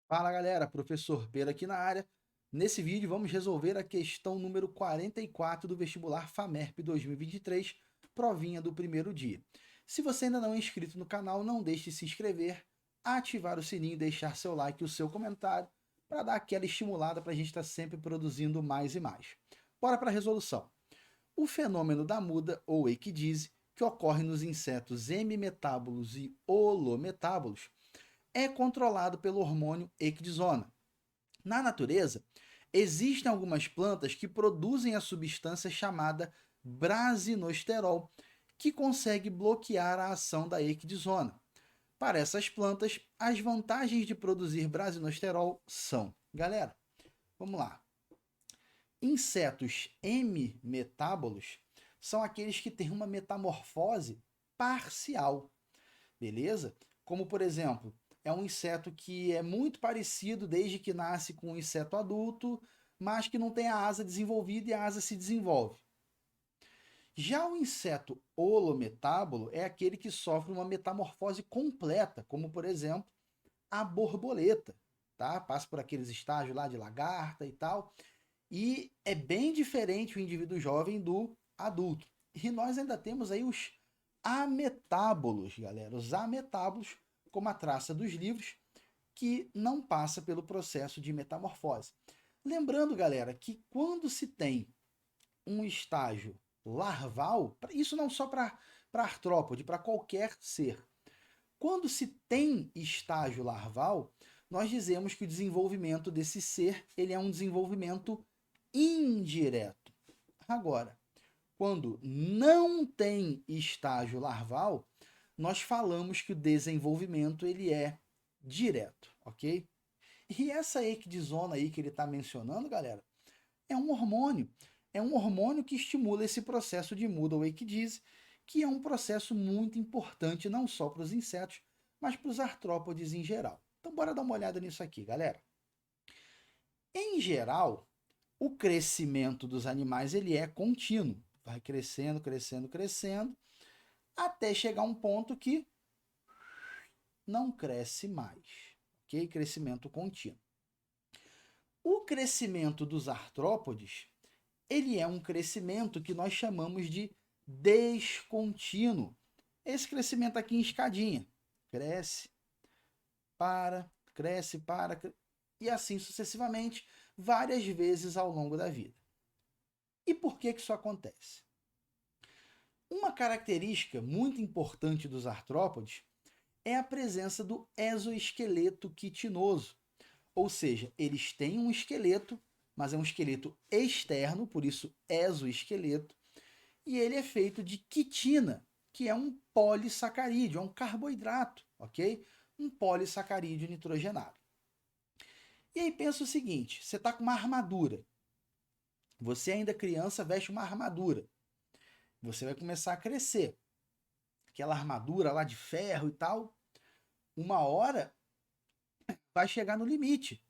Fala galera, professor Pedro aqui na área. Nesse vídeo vamos resolver a questão número 44 do vestibular FAMERP 2023, provinha do primeiro dia. Se você ainda não é inscrito no canal, não deixe de se inscrever, ativar o sininho, deixar seu like e o seu comentário para dar aquela estimulada para a gente estar sempre produzindo mais e mais. Bora para a resolução. O fenômeno da muda ou equidise, que ocorre nos insetos hemimetábolos e holometábolos, é controlado pelo hormônio equidisona. Na natureza, existem algumas plantas que produzem a substância chamada brasinosterol, que consegue bloquear a ação da equidisona. Para essas plantas, as vantagens de produzir brasinosterol são, galera, vamos lá. Insetos hemimetábolos são aqueles que têm uma metamorfose parcial, beleza? Como, por exemplo, é um inseto que é muito parecido desde que nasce com um inseto adulto, mas que não tem a asa desenvolvida e a asa se desenvolve. Já o inseto holometábolo é aquele que sofre uma metamorfose completa, como, por exemplo, a borboleta, tá? Passa por aqueles estágios lá de lagarta e tal, e é bem diferente o indivíduo jovem do adulto. E nós ainda temos aí os ametábolos, galera. Os ametábolos, como a traça dos livros, que não passa pelo processo de metamorfose. Lembrando, galera, que quando se tem um estágio larval, isso não só para artrópode, para qualquer ser. Quando se tem estágio larval, nós dizemos que o desenvolvimento desse ser ele é um desenvolvimento indireto. Agora, quando não tem estágio larval, nós falamos que o desenvolvimento ele é direto, ok? E essa equidisona aí que ele está mencionando, galera, é um hormônio. É um hormônio que estimula esse processo de muda ou equidise, que é um processo muito importante não só para os insetos, mas para os artrópodes em geral. Então bora dar uma olhada nisso aqui, galera. Em geral, o crescimento dos animais ele é contínuo, vai crescendo, crescendo, crescendo, até chegar a um ponto que não cresce mais, ok? Crescimento contínuo. O crescimento dos artrópodes, ele é um crescimento que nós chamamos de descontínuo. Esse crescimento aqui em escadinha, cresce, cresce, para, e assim sucessivamente, várias vezes ao longo da vida. E por que isso acontece? Uma característica muito importante dos artrópodes é a presença do exoesqueleto quitinoso. Ou seja, eles têm um esqueleto, mas é um esqueleto externo, por isso exoesqueleto, e ele é feito de quitina, que é um polissacarídeo, é um carboidrato, ok? Um polissacarídeo nitrogenado. E aí pensa o seguinte, você está com uma armadura, você ainda criança veste uma armadura, você vai começar a crescer, aquela armadura lá de ferro e tal, uma hora vai chegar no limite.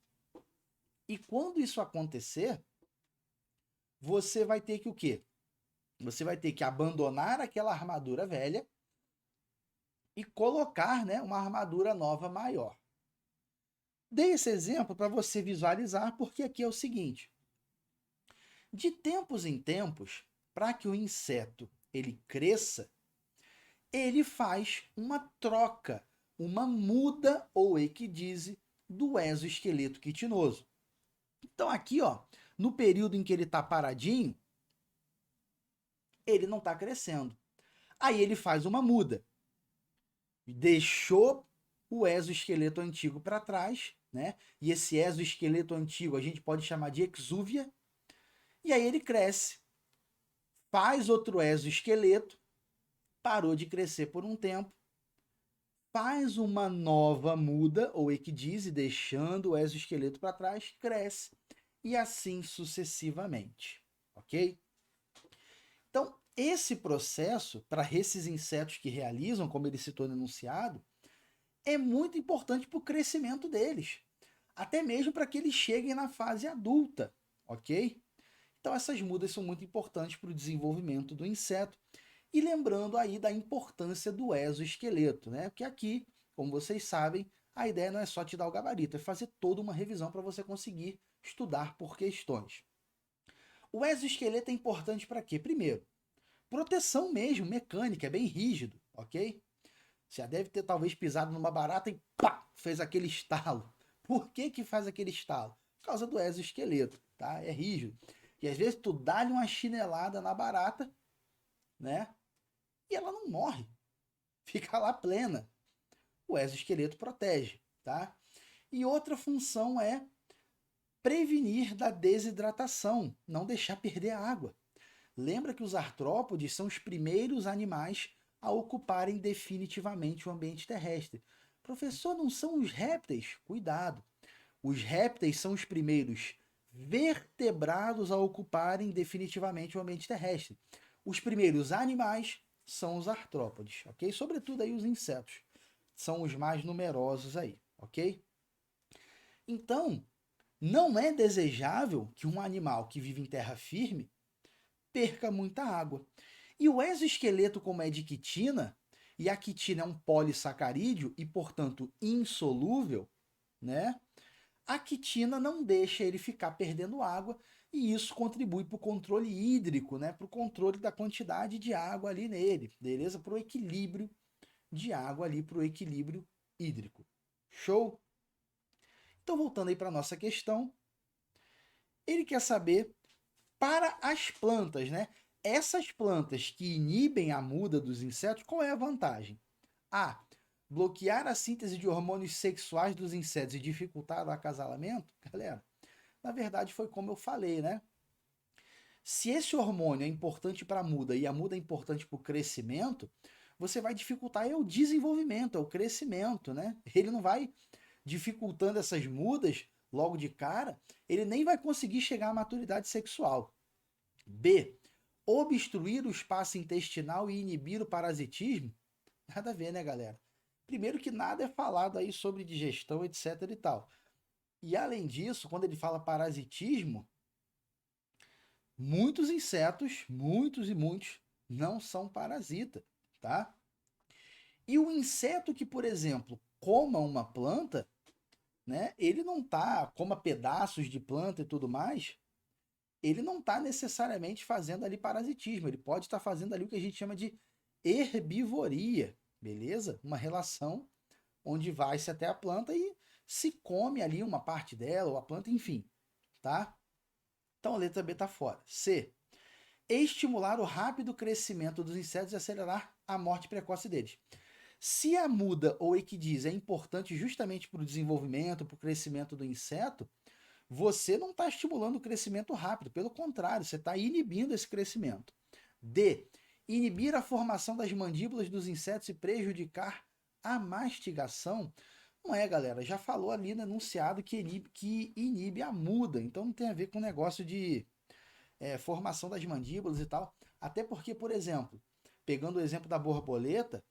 E quando isso acontecer, você vai ter que o quê? Você vai ter que abandonar aquela armadura velha e colocar, né, uma armadura nova maior. Dei esse exemplo para você visualizar, porque aqui é o seguinte: de tempos em tempos, para que o inseto ele cresça, ele faz uma troca, uma muda ou equidise do exoesqueleto quitinoso. Então aqui, ó, no período em que ele está paradinho, ele não está crescendo. Aí ele faz uma muda. Deixou o exoesqueleto antigo para trás, né? E esse exoesqueleto antigo a gente pode chamar de exúvia. E aí ele cresce, faz outro exoesqueleto, parou de crescer por um tempo, faz uma nova muda ou equidise, deixando o exoesqueleto para trás, cresce e assim sucessivamente, ok? Então, esse processo, para esses insetos que realizam, como ele citou no enunciado, é muito importante para o crescimento deles, até mesmo para que eles cheguem na fase adulta, ok? Então, essas mudas são muito importantes para o desenvolvimento do inseto. E lembrando aí da importância do exoesqueleto, né? Porque aqui, como vocês sabem, a ideia não é só te dar o gabarito, é fazer toda uma revisão para você conseguir estudar por questões. O exoesqueleto é importante para quê? Primeiro, proteção mesmo, mecânica, é bem rígido, ok? Você já deve ter talvez pisado numa barata e pá, fez aquele estalo. Por que que faz aquele estalo? Por causa do exoesqueleto, tá? É rígido. E às vezes tu dá-lhe uma chinelada na barata, né? E ela não morre. Fica lá plena. O exoesqueleto protege, tá? E outra função é prevenir da desidratação, não deixar perder a água. Lembra que os artrópodes são os primeiros animais a ocuparem definitivamente o ambiente terrestre. Professor, não são os répteis? Cuidado. Os répteis são os primeiros vertebrados a ocuparem definitivamente o ambiente terrestre. Os primeiros animais são os artrópodes, ok? Sobretudo aí os insetos. São os mais numerosos aí, ok? Então, não é desejável que um animal que vive em terra firme perca muita água. E o exoesqueleto, como é de quitina, e a quitina é um polissacarídeo e, portanto, insolúvel, né? A quitina não deixa ele ficar perdendo água e isso contribui para o controle hídrico, né? Para o controle da quantidade de água ali nele, beleza? Para o equilíbrio de água ali, para o equilíbrio hídrico. Show? Então, voltando aí para a nossa questão, ele quer saber para as plantas, né? Essas plantas que inibem a muda dos insetos, qual é a vantagem? A. Bloquear a síntese de hormônios sexuais dos insetos e dificultar o acasalamento? Galera, na verdade foi como eu falei, né? Se esse hormônio é importante para a muda e a muda é importante para o crescimento, você vai dificultar o desenvolvimento, o crescimento, né? Ele não vai dificultando essas mudas logo de cara, ele nem vai conseguir chegar à maturidade sexual. B. Obstruir o espaço intestinal e inibir o parasitismo? Nada a ver, né, galera? Primeiro que nada é falado aí sobre digestão, etc e tal. E além disso, quando ele fala parasitismo, muitos insetos, muitos e muitos, não são parasita, tá? E o inseto que, por exemplo, coma uma planta, né? Ele não tá, coma pedaços de planta e tudo mais, ele não está necessariamente fazendo ali parasitismo, ele pode estar fazendo ali o que a gente chama de herbivoria, beleza? Uma relação onde vai-se até a planta e se come ali uma parte dela, ou a planta, enfim, tá? Então a letra B está fora. C. Estimular o rápido crescimento dos insetos e acelerar a morte precoce deles. Se a muda ou equidiz é importante justamente para o desenvolvimento, para o crescimento do inseto, você não está estimulando o crescimento rápido, pelo contrário, você está inibindo esse crescimento. D. Inibir a formação das mandíbulas dos insetos e prejudicar a mastigação. Não é, galera, já falou ali no enunciado que inibe a muda, então não tem a ver com o negócio de formação das mandíbulas e tal. Até porque, por exemplo, pegando o exemplo da borboleta,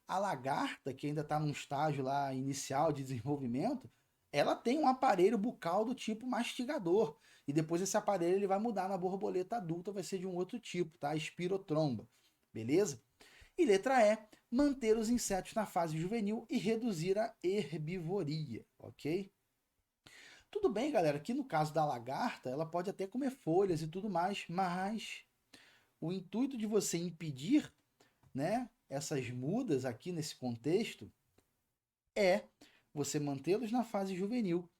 a lagarta, que ainda está num estágio lá inicial de desenvolvimento, ela tem um aparelho bucal do tipo mastigador. E depois esse aparelho ele vai mudar na borboleta adulta, vai ser de um outro tipo, tá? Espirotromba. Beleza? E letra E, manter os insetos na fase juvenil e reduzir a herbivoria, ok? Tudo bem, galera, que no caso da lagarta, ela pode até comer folhas e tudo mais, mas o intuito de você impedir, né, essas mudas aqui nesse contexto é você mantê-los na fase juvenil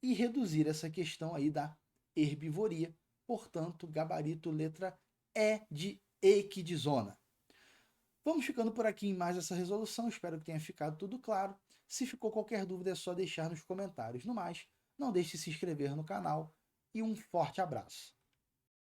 e reduzir essa questão aí da herbivoria. Portanto, gabarito letra E de equidizona. Vamos ficando por aqui em mais essa resolução. Espero que tenha ficado tudo claro. Se ficou qualquer dúvida, é só deixar nos comentários. No mais, não deixe de se inscrever no canal e um forte abraço.